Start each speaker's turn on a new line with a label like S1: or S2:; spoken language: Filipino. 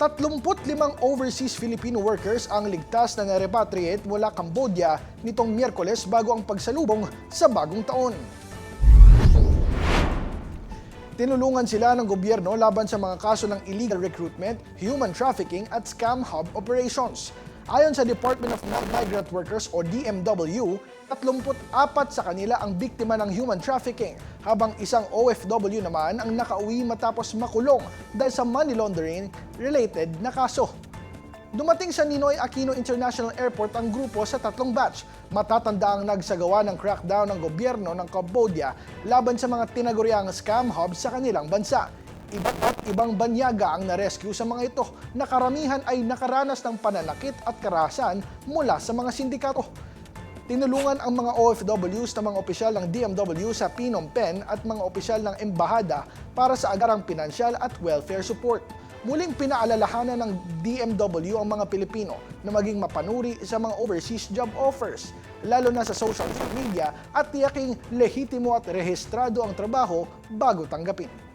S1: 35 overseas Filipino workers ang ligtas na na-repatriate mula Cambodia nitong Miyerkules bago ang pagsalubong sa bagong taon. Tinulungan sila ng gobyerno laban sa mga kaso ng illegal recruitment, human trafficking at scam hub operations. Ayon sa Department of Non-Migrant Workers o DMW, 34 sa kanila ang biktima ng human trafficking, habang isang OFW naman ang nakauwi matapos makulong dahil sa money laundering-related na kaso. Dumating sa Ninoy Aquino International Airport ang grupo sa 3 batch. Matatanda ang nagsagawa ng crackdown ng gobyerno ng Cambodia laban sa mga tinaguriang scam hubs sa kanilang bansa. Iba't ibang banyaga ang na-rescue sa mga ito na karamihan ay nakaranas ng pananakit at karahasan mula sa mga sindikato. Tinulungan ang mga OFWs na mga opisyal ng DMW sa Phnom Penh at mga opisyal ng embahada para sa agarang pinansyal at welfare support. Muling pinaalalahanan ng DMW ang mga Pilipino na maging mapanuri sa mga overseas job offers, lalo na sa social media, at tiyaking lehitimo at rehistrado ang trabaho bago tanggapin.